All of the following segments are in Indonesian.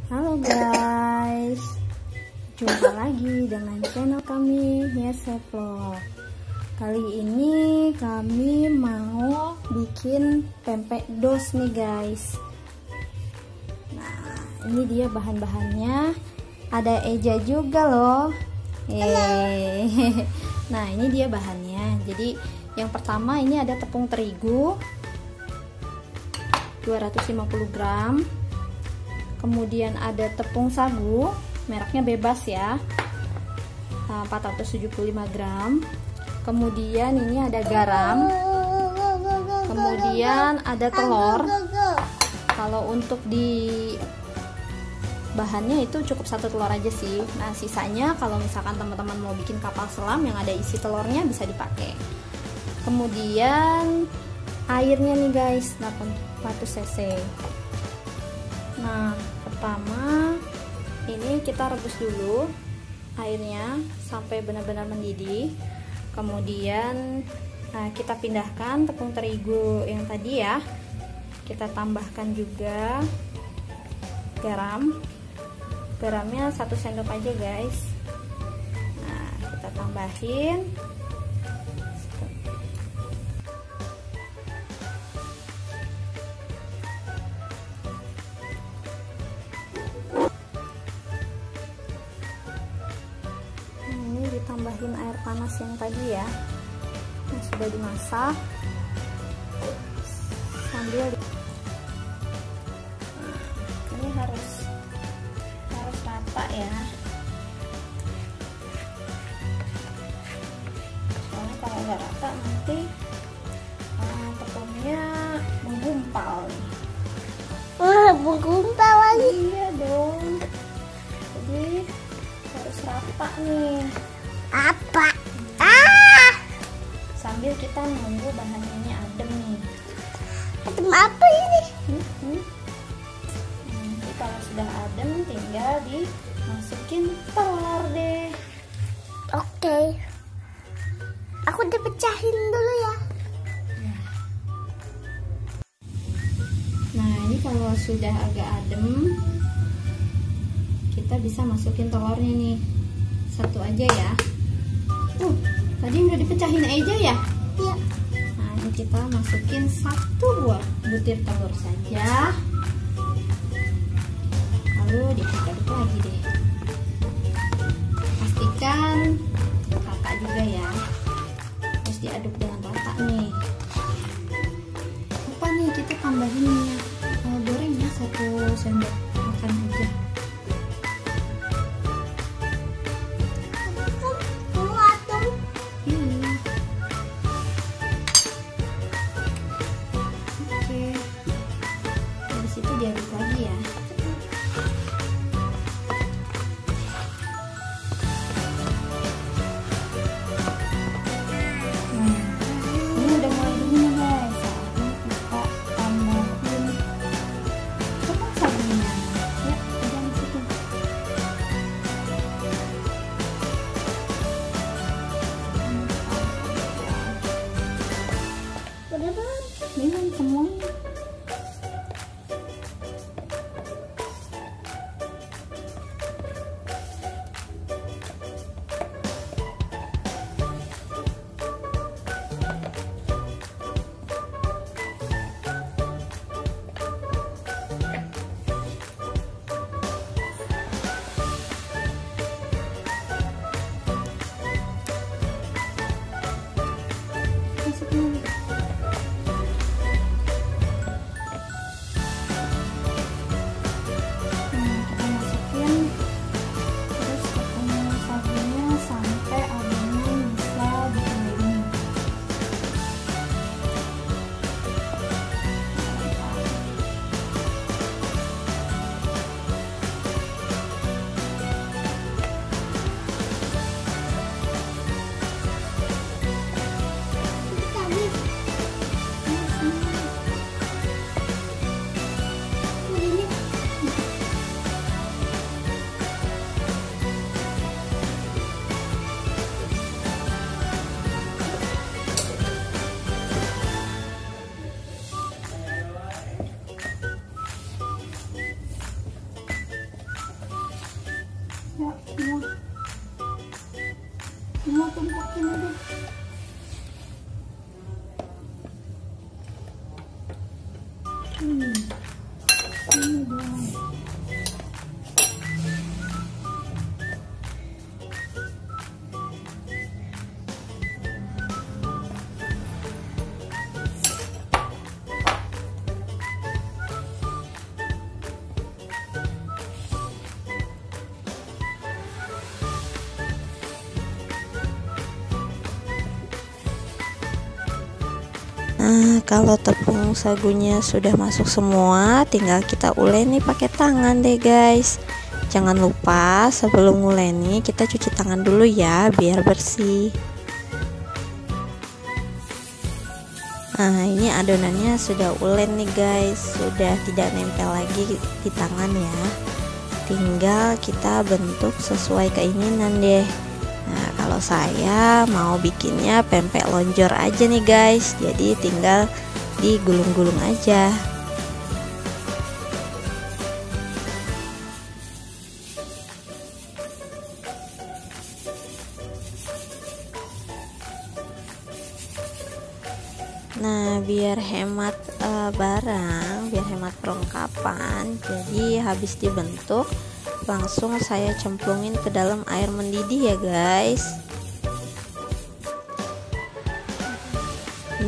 Halo guys, jumpa lagi dengan channel kami Yesef Vlog. Kali ini kami mau bikin pempek dos nih guys. Nah, ini dia bahan-bahannya. Ada Eja juga loh. Nah, ini dia bahannya. Jadi yang pertama ini ada tepung terigu 250 gram. Kemudian ada tepung sagu, mereknya bebas ya, 475 gram. Kemudian ini ada garam. Kemudian ada telur. Kalau untuk di bahannya itu cukup satu telur aja sih. Nah, sisanya kalau misalkan teman-teman mau bikin kapal selam yang ada isi telurnya bisa dipakai. Kemudian airnya nih guys, 800 cc. Nah, pertama ini kita rebus dulu airnya sampai benar-benar mendidih. Kemudian kita pindahkan tepung terigu yang tadi ya. Kita tambahkan juga garam. Garamnya 1 sendok aja guys. Nah, kita tambahin. Tambahin air panas yang tadi ya, yang sudah dimasak sambil ini harus rata ya, soalnya kalau nggak rata nanti tepungnya menggumpal. Wah, menggumpal lagi. Iya dong, jadi harus rata nih. Apa? Sambil kita nunggu bahannya ini adem nih. Adem apa ini? Nanti kalau sudah adem tinggal dimasukin telur deh. Oke. Aku dipecahin dulu ya. Nah, ini kalau sudah agak adem, kita bisa masukin telurnya nih. Satu aja ya. Tadi udah dipecahin aja ya? Iya. Nah, ini kita masukin 1 buah butir telur saja. Lalu diaduk lagi deh. Pastikan rata juga ya. Terus diaduk dengan rata nih. Lupa nih kita tambahin minyak gorengnya 1 sendok makan aja. Diaduk lagi ya. Ini udah mulai dingin guys. Saatnya kita tambahin tepung sagunya. Ya, udah masukin. Udah banget. Ini semuanya. Nah, kalau tepung sagunya sudah masuk semua, tinggal kita uleni pakai tangan deh guys. Jangan lupa sebelum nguleni kita cuci tangan dulu ya, biar bersih. Nah, ini adonannya sudah ulen nih guys, sudah tidak nempel lagi di tangan ya. Tinggal kita bentuk sesuai keinginan deh. Nah, kalau saya mau bikinnya pempek lonjor aja nih guys, jadi tinggal digulung-gulung aja. Nah, biar hemat barang, biar hemat perlengkapan, jadi habis dibentuk langsung saya cemplungin ke dalam air mendidih ya guys.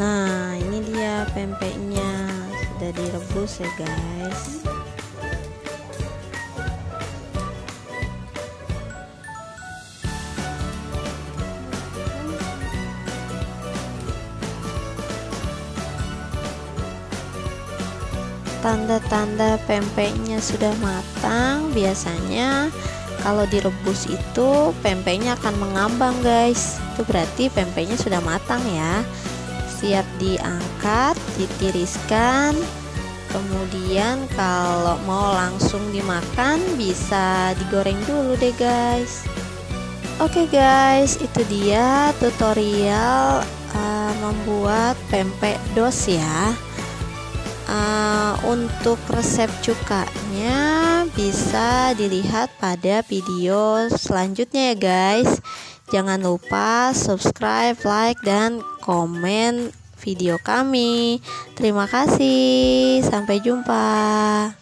Nah, ini dia pempeknya sudah direbus ya guys. Tanda-tanda pempeknya sudah matang, biasanya kalau direbus itu pempeknya akan mengambang guys. Itu berarti pempeknya sudah matang ya. Siap diangkat, ditiriskan. Kemudian kalau mau langsung dimakan bisa digoreng dulu deh guys. Oke guys, itu dia tutorial membuat pempek dos ya. Untuk resep cukanya bisa dilihat pada video selanjutnya ya guys. Jangan lupa subscribe, like, dan komen video kami. Terima kasih, sampai jumpa.